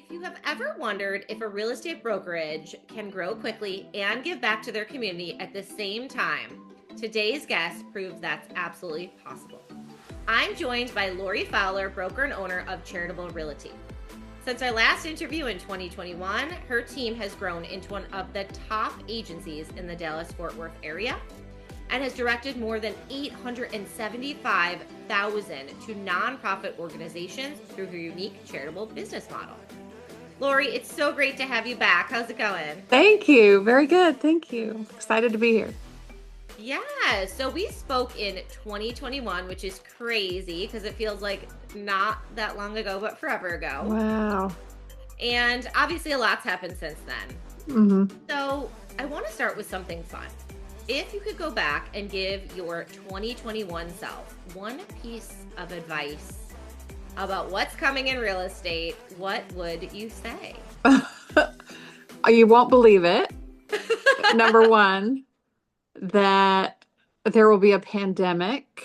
If you have ever wondered if a real estate brokerage can grow quickly and give back to their community at the same time, today's guest proves that's absolutely possible. I'm joined by Lori Fowler, broker and owner of Charitable Realty. Since our last interview in 2021, her team has grown into one of the top agencies in the Dallas-Fort Worth area and has directed more than 875,000 to nonprofit organizations through her unique charitable business model. Lori, it's so great to have you back. How's it going? Thank you. Very good. Thank you. Excited to be here. Yeah, so we spoke in 2021, which is crazy because it feels like not that long ago, but forever ago. Wow. And obviously a lot's happened since then. So I want to start with something fun. If you could go back and give your 2021 self one piece of advice about what's coming in real estate, what would you say? You won't believe it. Number one, that there will be a pandemic.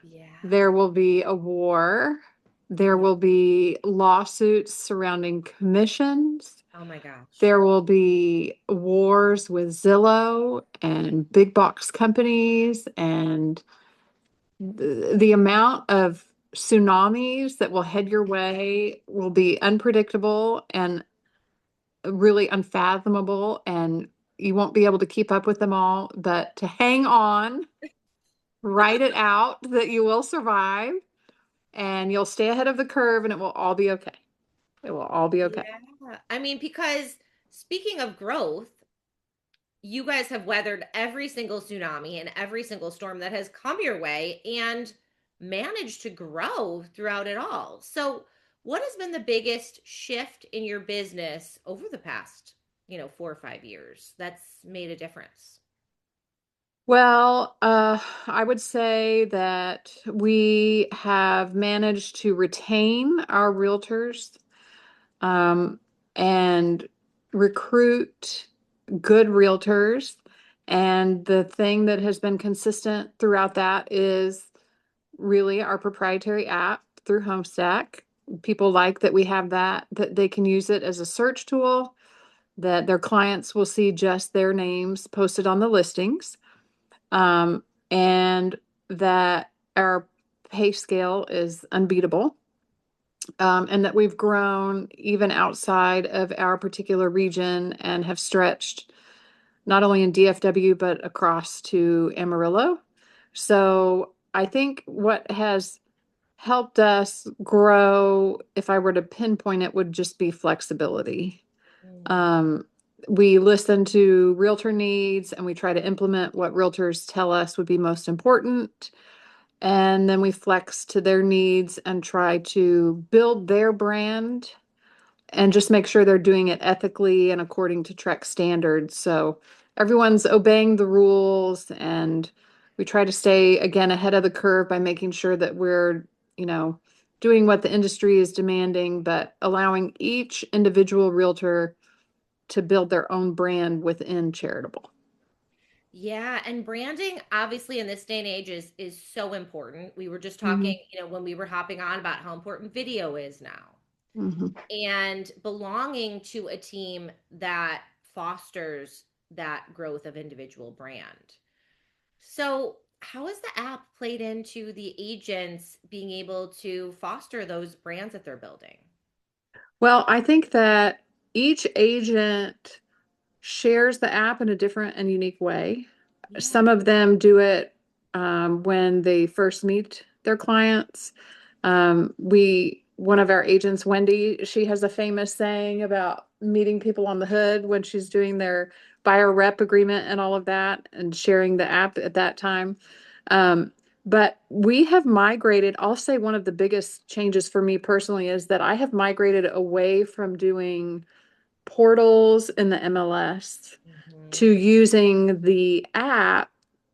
Yeah. There will be a war. There will be lawsuits surrounding commissions. Oh my gosh. There will be wars with Zillow and big box companies, and the amount of tsunamis that will head your way will be unpredictable and really unfathomable, and you won't be able to keep up with them all. But to hang on, write it out that you will survive and you'll stay ahead of the curve, and it will all be okay. It will all be okay. Yeah. I mean, because speaking of growth, you guys have weathered every single tsunami and every single storm that has come your way and managed to grow throughout it all. So, what has been the biggest shift in your business over the past, 4 or 5 years that's made a difference? Well, I would say that we have managed to retain our realtors, um, and recruit good realtors. And the thing that has been consistent throughout that is really our proprietary app through HomeStack. People like that we have that they can use it as a search tool, that their clients will see just their names posted on the listings, and that our pay scale is unbeatable, and that we've grown even outside of our particular region and have stretched not only in DFW, but across to Amarillo. So I think what has helped us grow, if I were to pinpoint it, would just be flexibility. Mm. Um, we listen to realtor needs and we try to implement what realtors tell us would be most important. And then we flex to their needs and try to build their brand and just make sure they're doing it ethically and according to Trek standards. So everyone's obeying the rules, and we try to stay again ahead of the curve by making sure that we're, you know, doing what the industry is demanding, but allowing each individual realtor to build their own brand within charitable. Yeah, and branding obviously in this day and age is so important. We were just Mm-hmm. talking, when we were hopping on about how important video is now. Mm-hmm. And belonging to a team that fosters that growth of individual brand. So, how has the app played into the agents being able to foster those brands that they're building? Well, I think that each agent shares the app in a different and unique way. Yeah. Some of them do it when they first meet their clients. One of our agents, Wendy, she has a famous saying about meeting people on the hood when she's doing their buyer rep agreement and all of that, and sharing the app at that time. Um, but we have migrated. I'll say one of the biggest changes for me personally is that I have migrated away from doing portals in the MLS Mhm. to using the app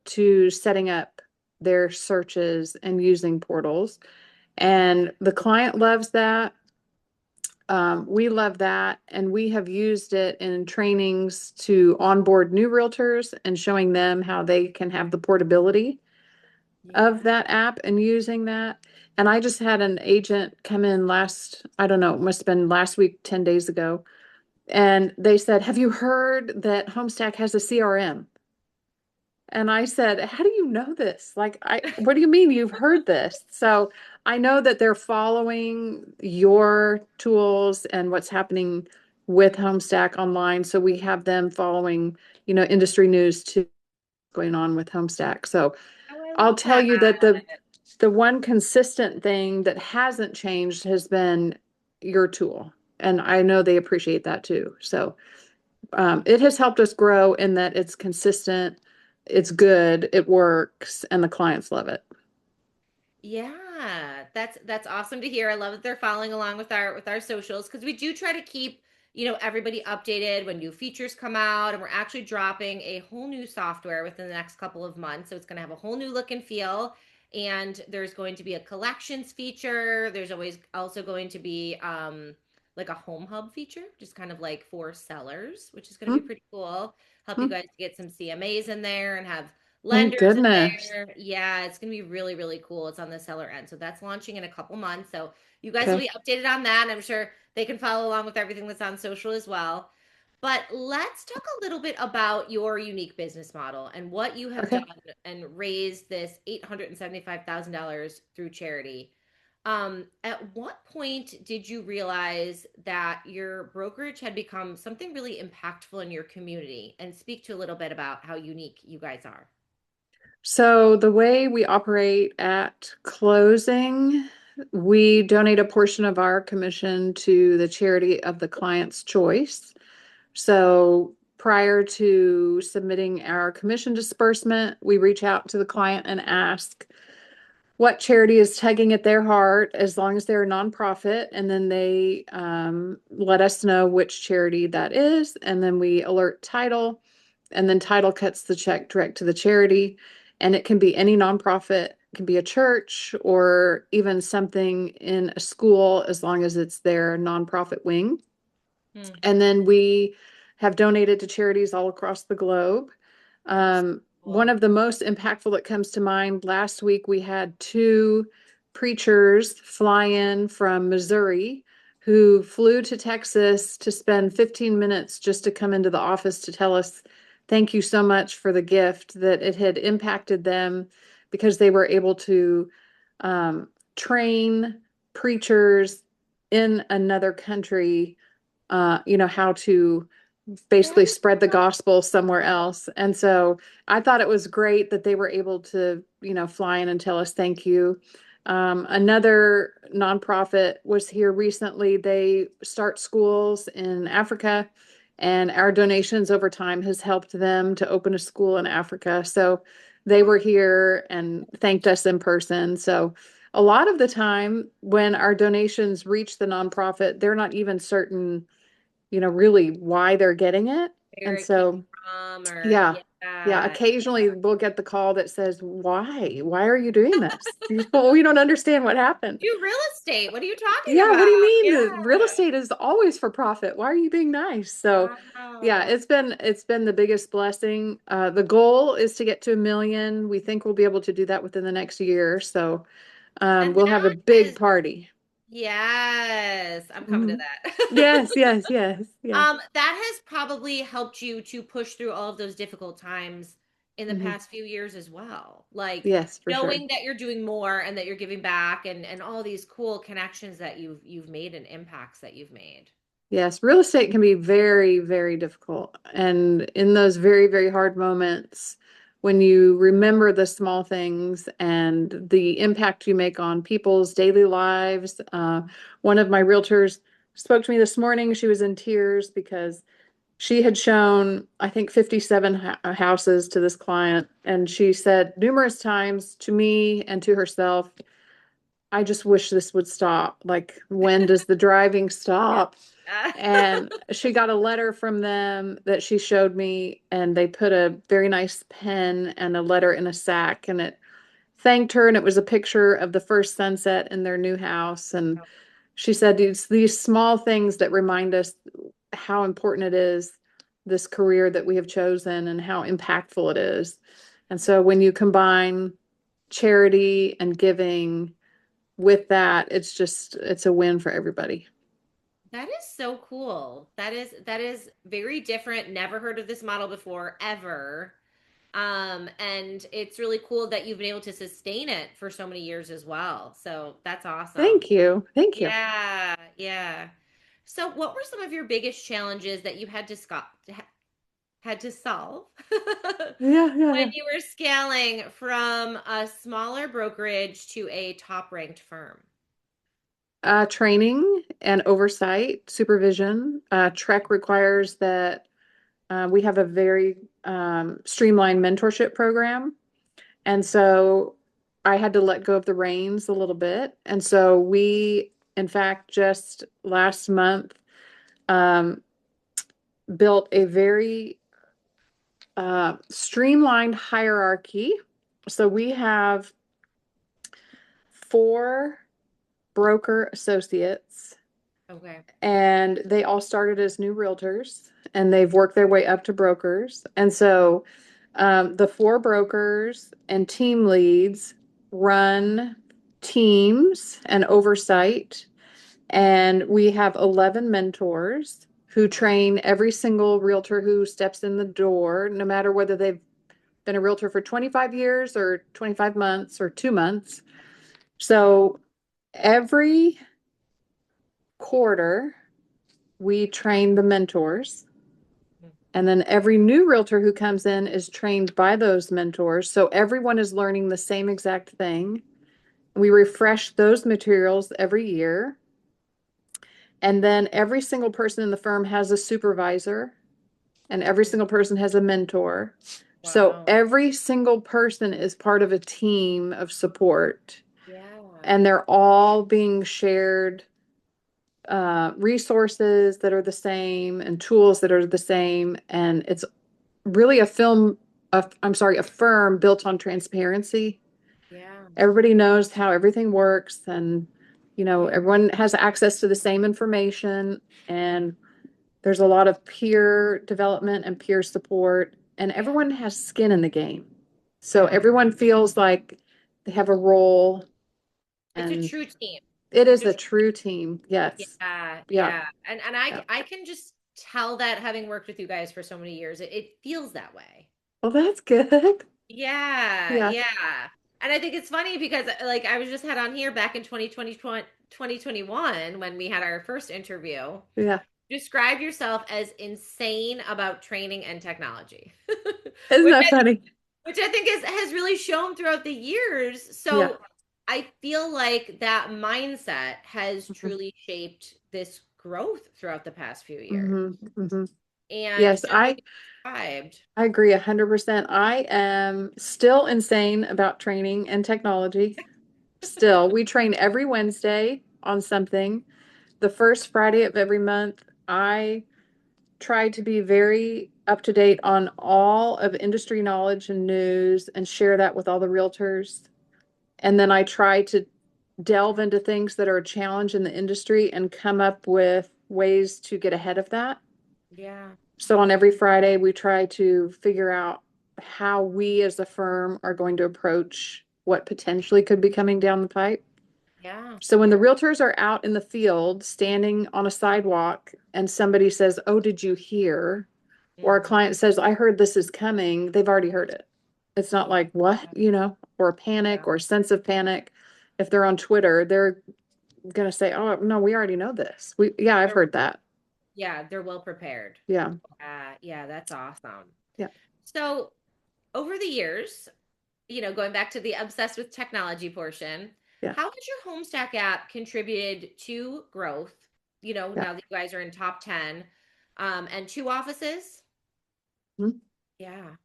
to setting up their searches and using portals. And the client loves that. We love that. And we have used it in trainings to onboard new realtors and showing them how they can have the portability Yeah. of that app and using that. And I just had an agent come in I don't know, it must have been last week, 10 days ago. And they said, have you heard that HomeStack has a CRM? And I said, how do you know this? What do you mean you've heard this? So I know that they're following your tools and what's happening with HomeStack online. So we have them following, industry news too going on with HomeStack. So Oh, I I'll love tell that. you that the one consistent thing that hasn't changed has been your tool. And I know they appreciate that too. So it has helped us grow in that it's consistent, it's good, it works, and the clients love it. Yeah, that's awesome to hear. I love that they're following along with our socials because we do try to keep, everybody updated when new features come out, and we're actually dropping a whole new software within the next couple of months. So it's going to have a whole new look and feel, and there's going to be a collections feature. There's always also going to be like a home hub feature, just kind of like for sellers, which is going to be Hmm, pretty cool. Help you hmm. guys get some CMAs in there and have Thank lenders in goodness. there. Yeah, it's gonna be really, really cool. It's on the seller end. So that's launching in a couple months. So you guys will Okay. be updated on that. I'm sure they can follow along with everything that's on social as well. But let's talk a little bit about your unique business model and what you have done Okay. and raised this $875,000 through charity. At what point did you realize that your brokerage had become something really impactful in your community? And speak to a little bit about how unique you guys are. So the way we operate at closing, we donate a portion of our commission to the charity of the client's choice. So prior to submitting our commission disbursement, we reach out to the client and ask what charity is tugging at their heart as long as they're a nonprofit. And then they let us know which charity that is. And then we alert title, and then title cuts the check direct to the charity. And it can be any nonprofit, it can be a church or even something in a school as long as it's their nonprofit wing. Hmm. And then we have donated to charities all across the globe. That's One cool. of the most impactful that comes to mind last week, we had two preachers fly in from Missouri who flew to Texas to spend 15 minutes just to come into the office to tell us thank you so much for the gift, that it had impacted them because they were able to train preachers in another country, how to That basically is spread the so gospel somewhere cool. else. And so I thought it was great that they were able to, fly in and tell us thank you. Another nonprofit was here recently. They start schools in Africa, and our donations over time has helped them to open a school in Africa. So they were here and thanked us in person. So a lot of the time when our donations reach the nonprofit, they're not even certain, really why they're getting it. Where And it came so, from, or yeah, yeah, yeah. occasionally we'll get the call that says, why? Why are you doing this? Well, we don't understand what happened. Do real estate. What are you talking Yeah, what about? do you mean? Yeah. The real estate is always for profit. Why are you being nice? So, yeah, Wow. it's been the biggest blessing. The goal is to get to 1 million. We think we'll be able to do that within the next year. So, And we'll have a that big is, party. yes, I'm coming to Mhm. that. Yes, yes, yes, yes. That has probably helped you to push through all of those difficult times in the Hmm. past few years as well. Like Yes, for sure. knowing that you're doing more and that you're giving back and all these cool connections that you've made and impacts that you've made. Yes, real estate can be very, very difficult. And in those very, very hard moments, when you remember the small things and the impact you make on people's daily lives. One of my realtors spoke to me this morning. She was in tears because she had shown, I think, 57 houses to this client. And she said numerous times to me and to herself, I just wish this would stop. Like, when does the driving stop? And she got a letter from them that she showed me, and they put a very nice pen and a letter in a sack, and it thanked her. And it was a picture of the first sunset in their new house. And she said, it's these small things that remind us how important it is, this career that we have chosen, and how impactful it is. And so when you combine charity and giving, with that, it's a win for everybody. That is so cool. That is very different. Never heard of this model before, ever. And it's really cool that you've been able to sustain it for so many years as well. So that's awesome. Thank you. Thank you. Yeah, yeah. So what were some of your biggest challenges that you had to solve Yeah, yeah, when yeah. you were scaling from a smaller brokerage to a top-ranked firm? Training and oversight, supervision. Trek requires that we have a very streamlined mentorship program. And so I had to let go of the reins a little bit. And so we, in fact, just last month, um, built a very streamlined hierarchy. So we have 4 broker associates, Okay. and they all started as new realtors and they've worked their way up to brokers. And so the 4 brokers and team leads run teams and oversight. And we have 11 mentors who train every single realtor who steps in the door, no matter whether they've been a realtor for 25 years or 25 months or 2 months. So every quarter, we train the mentors. And then every new realtor who comes in is trained by those mentors. So everyone is learning the same exact thing. We refresh those materials every year. And then every single person in the firm has a supervisor, and every single person has a mentor. So Wow. every single person is part of a team of support, Yeah. and they're all being shared resources that are the same and tools that are the same. And it's really a firm built on transparency. Yeah. Everybody knows how everything works, and Yeah. everyone has access to the same information, and there's a lot of peer development and peer support, and Yeah. everyone has skin in the game. So Yeah. everyone feels like they have a role, It's a and true team. it It's is a a true team. Yes. Yeah, Yeah. yeah. And Yeah. I can just tell that having worked with you guys for so many years, it feels that way. Well, that's good. Yeah, Yeah. yeah. And I think it's funny because like I was just had on here back in 2021 when we had our first interview. Yeah. Describe yourself as insane about training and technology. Isn't Which that funny? I think has really shown throughout the years. Yeah. So I feel like that mindset has Mhm. truly shaped this growth throughout the past few years. Mhm. Mhm. And Yes, just like you described, I agree 100%. I am still insane about training and technology. Still, we train every Wednesday on something. The first Friday of every month, I try to be very up to date on all of industry knowledge and news and share that with all the realtors. And then I try to delve into things that are a challenge in the industry and come up with ways to get ahead of that. yeah, So on every Friday, we try to figure out how we as a firm are going to approach what potentially could be coming down the pipe. yeah, So when the yeah. realtors are out in the field standing on a sidewalk and somebody says, "Oh, did you hear?" Or a Mhm. client says, "I heard this is coming," they've already heard it. It's not Yeah, like, what, or a panic or a sense of panic. If they're on Twitter, they're going to say, "Oh, no, we already know this. Yeah, I've they're heard that." yeah, they're well prepared. Yeah. Yeah, that's awesome. Yeah. So over the years, going back to the obsessed with technology portion, Yeah. how has your Homestack app contributed to growth? Yeah. Now that you guys are in top 10, and 2 offices. Mhm. Yeah.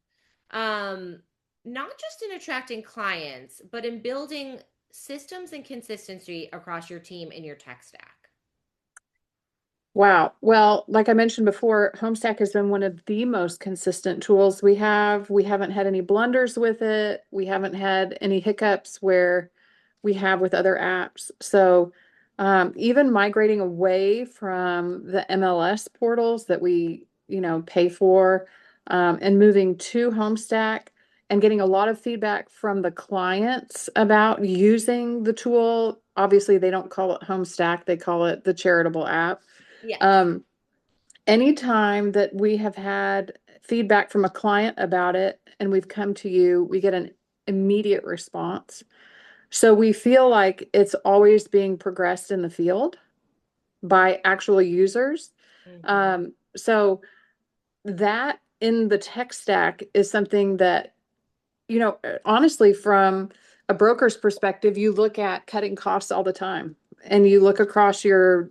Um, Not just in attracting clients, but in building systems and consistency across your team and your tech stack. Wow. Well, like I mentioned before, HomeStack has been one of the most consistent tools we have. We haven't had any blunders with it. We haven't had any hiccups where we have with other apps. So, even migrating away from the MLS portals that we, pay for, and moving to HomeStack and getting a lot of feedback from the clients about using the tool obviously they don't call it HomeStack, they call it the charitable app. Yes. Anytime that we have had feedback from a client about it and we've come to you, we get an immediate response. So we feel like it's always being progressed in the field by actual users. Hmm. So that in the tech stack is something that, honestly, from a broker's perspective, you look at cutting costs all the time and you look across your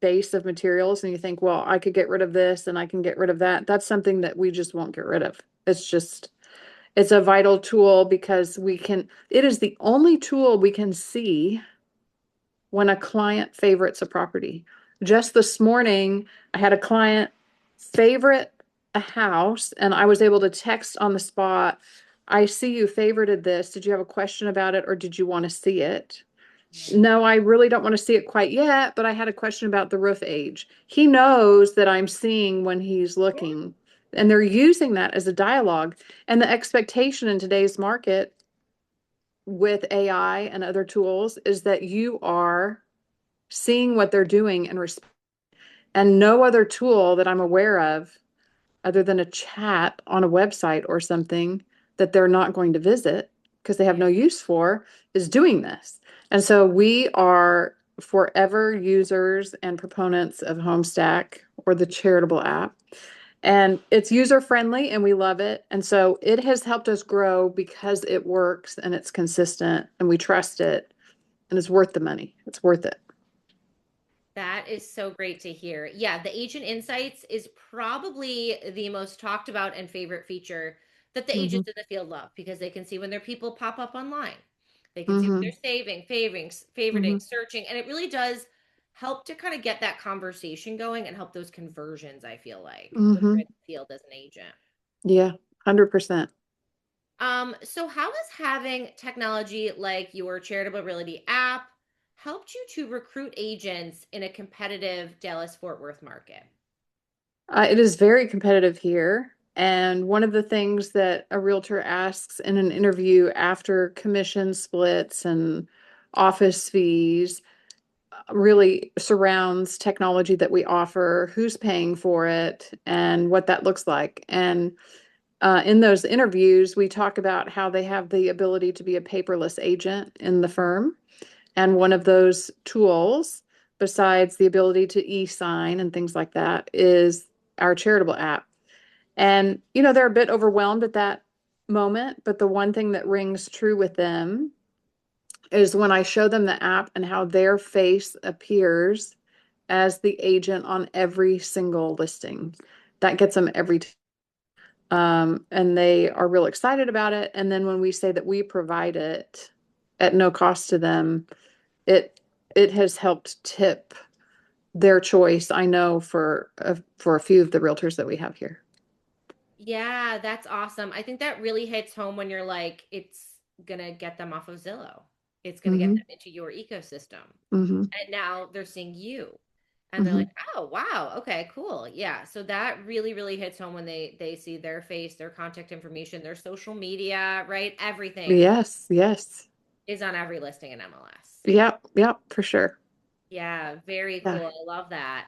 base of materials and you think, well, I could get rid of this and I can get rid of that. That's something that we just won't get rid of. It's a vital tool because it is the only tool we can see when a client favorites a property. Just this morning, I had a client favorite a house and I was able to text on the spot, I see you favorited this. Did you have a question about it or did you want to see it? No, I really don't want to see it quite yet, but I had a question about the roof age. He knows that I'm seeing when he's looking, and they're using that as a dialogue. And the expectation in today's market with AI and other tools is that you are seeing what they're doing and no other tool that I'm aware of other than a chat on a website or something that they're not going to visit because they have no use for is doing this. And so we are forever users and proponents of HomeStack or the charitable app. And it's user friendly and we love it. And so it has helped us grow because it works and it's consistent and we trust it and it's worth the money. It's worth it. That is so great to hear. Yeah, the agent insights is probably the most talked about and favorite feature that the Mm-hmm. agents in the field love because they can see when their people pop up online. They can see what Mm-hmm. they're saving, favoriting, Mm-hmm. searching, and it really does help to kind of get that conversation going and help those conversions, I feel like, when Mm-hmm. you're in the field as an agent. Yeah, 100%. So how has having technology like your Charitable Realty app helped you to recruit agents in a competitive Dallas-Fort Worth market? It is very competitive here. And one of the things that a realtor asks in an interview after commission splits and office fees really surrounds technology that we offer, who's paying for it, and what that looks like. And in those interviews, we talk about how they have the ability to be a paperless agent in the firm. And one of those tools, besides the ability to e-sign and things like that, is our charitable app. And, they're a bit overwhelmed at that moment, but the one thing that rings true with them is when I show them the app and how their face appears as the agent on every single listing. That gets them every time. And they are real excited about it. And then when we say that we provide it at no cost to them, it it has helped tip their choice, I know, for a few of the realtors that we have here. Yeah, that's awesome. I think that really hits home when you're like, it's gonna get them off of Zillow. It's gonna get Mm-hmm. them into your ecosystem. Mm-hmm. And now they're seeing you. And they're Mm-hmm. like, oh wow, okay, cool. Yeah. So that really, really hits home when they see their face, their contact information, their social media, right? Everything Yes, yes. is on every listing in MLS. Yep, yep, for sure. Yeah, very Yeah. cool. I love that.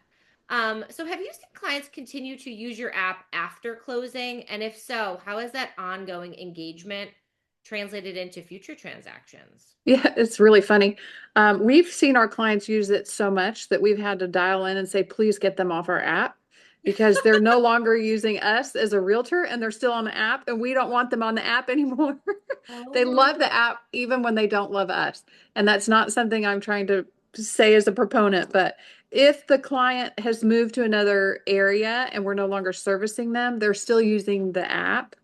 So have you seen clients continue to use your app after closing? And if so, how has that ongoing engagement translated into future transactions? Yeah, it's really funny. We've seen our clients use it so much that we've had to dial in and say, please get them off our app because they're no longer using us as a realtor and they're still on the app and we don't want them on the app anymore. Oh They my love the app even when they don't love us. And that's not something I'm trying to say as a proponent, but if the client has moved to another area and we're no longer servicing them, they're still using the app,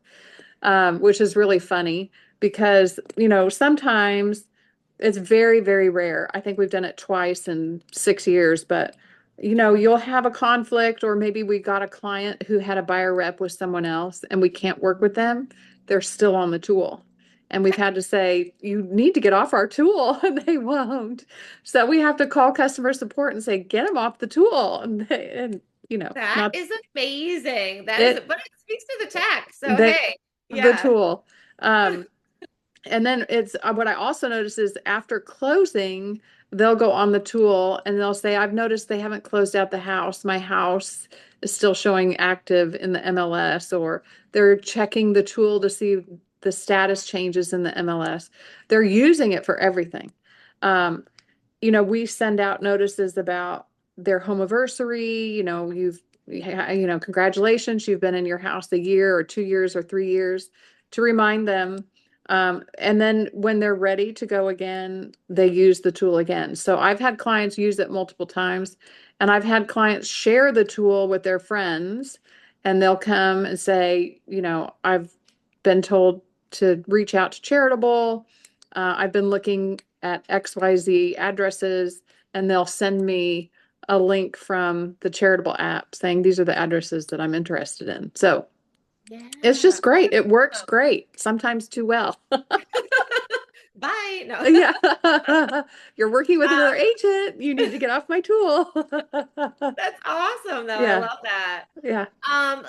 which is really funny because, sometimes it's very, very rare. I think we've done it twice in 6 years, but you'll have a conflict, or maybe we got a client who had a buyer rep with someone else and we can't work with them. They're still on the tool. And we've had to say, you need to get off our tool, and they won't. So we have to call customer support and say, get them off the tool. That not is amazing. That is, it, but it speaks to the tech. So they, hey, the yeah. tool. Um, And then it's what I also notice is after closing, they'll go on the tool and they'll say, I've noticed they haven't closed out the house. My house is still showing active in the MLS, or they're checking the tool to see the status changes in the MLS. They're using it for everything. Um, we send out notices about their home anniversary, congratulations, you've been in your house a year or 2 years or 3 years, to remind them. And then when they're ready to go again, they use the tool again. So I've had clients use it multiple times, and I've had clients share the tool with their friends, and they'll come and say, I've been told to reach out to Charitable. I've been looking at XYZ addresses, and they'll send me a link from the Charitable app saying these are the addresses that I'm interested in. So it's Yeah. just great. It works great, sometimes too well. Bye. No. Yeah. You're working with another Um, agent. You need to get off my tool. that's awesome though. I Yeah. love that. Yeah.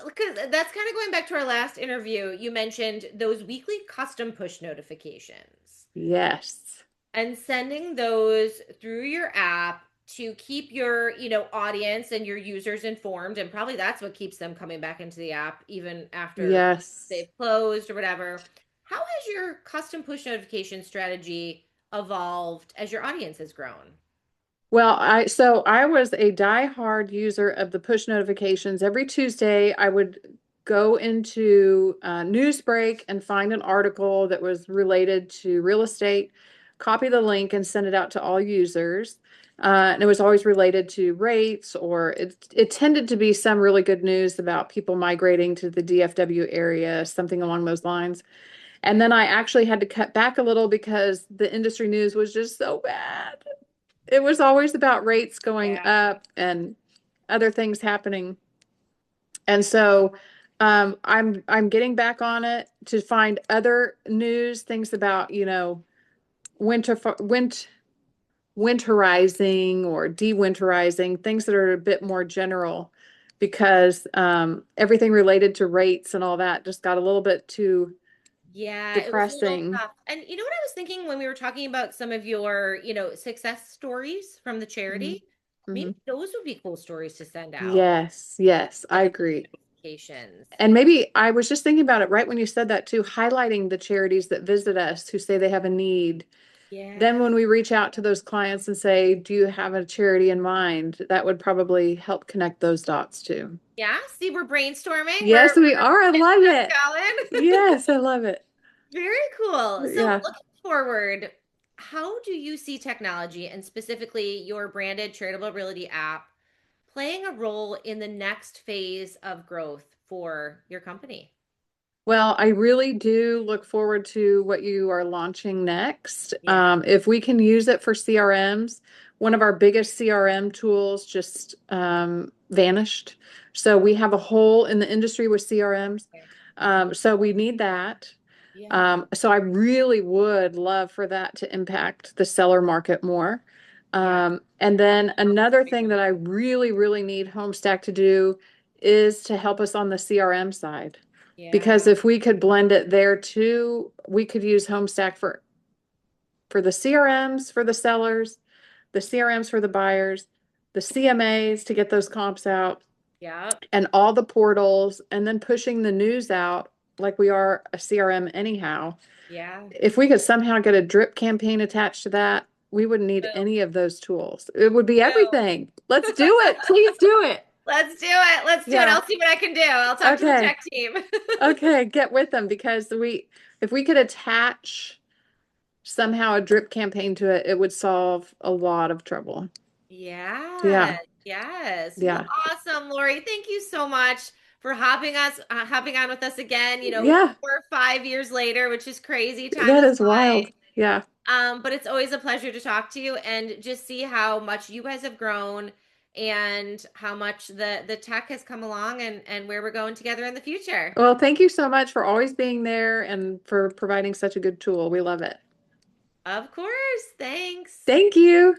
Because that's kind of going back to our last interview. You mentioned those weekly custom push notifications Yes. and sending those through your app to keep your, audience and your users informed. And probably that's what keeps them coming back into the app even after Yes. they've closed or whatever. How has your custom push notification strategy evolved as your audience has grown? Well, I was a diehard user of the push notifications. Every Tuesday, I would go into Newsbreak and find an article that was related to real estate, copy the link, and send it out to all users. And it was always related to rates, or it tended to be some really good news about people migrating to the DFW area, something along those lines. And then I actually had to cut back a little because the industry news was just so bad. It was always about rates going Yeah. up and other things happening. And so I'm getting back on it to find other news, things about, winterizing or de-winterizing, things that are a bit more general, because everything related to rates and all that just got a little bit too Yeah, it was a little depressing. tough. And you know what I was thinking when we were talking about some of your, success stories from the Hmm. charity? Hmm. Maybe those would be cool stories to send out Yes, yes, I in the agree. notifications. And maybe I was just thinking about it right when you said that too, highlighting the charities that visit us who say they have a need. Then Yeah. when we reach out to those clients and say, do you have a charity in mind? That would probably help connect those dots too. Yeah. See, we're brainstorming. Yes, we are. I Getting love this it. going. Yes, I love it. Very cool. So Yeah. looking forward, how do you see technology and specifically your branded charitable realty app playing a role in the next phase of growth for your company? Well, I really do look forward to what you are launching next. Yeah. If we can use it for CRMs, one of our biggest CRM tools just vanished. So we have a hole in the industry with CRMs. Okay. So we need that. Yeah. So I really would love for that to impact the seller market more. Yeah. And then another That'd be thing that really I really, really need HomeStack to do is to help us on the CRM side. Because Yeah. if we could blend it there too, we could use HomeStack for the CRMs for the sellers, the CRMs for the buyers, the CMAs to get those comps out, Yep. and all the portals, and then pushing the news out like we are a CRM anyhow. Yeah. If we could somehow get a drip campaign attached to that, we wouldn't need Boom. any of those tools. It would be Boom. everything. Let's do it. Please do it. Let's do it. Let's do it. Yeah. I'll see what I can do. I'll talk to the Okay. tech team. Okay. Get with them, because if we could attach somehow a drip campaign to it, it would solve a lot of trouble. Yeah. Yeah. Yes. Well, Yeah. awesome, Lori. Thank you so much for hopping on with us again, Yeah. 4 or 5 years later, which is crazy. Time That has is wild. Yeah. but it's always a pleasure to talk to you and just see how much you guys have grown and how much the tech has come along and where we're going together in the future. Well, thank you so much for always being there and for providing such a good tool. We love it. Of course. Thanks. Thank you.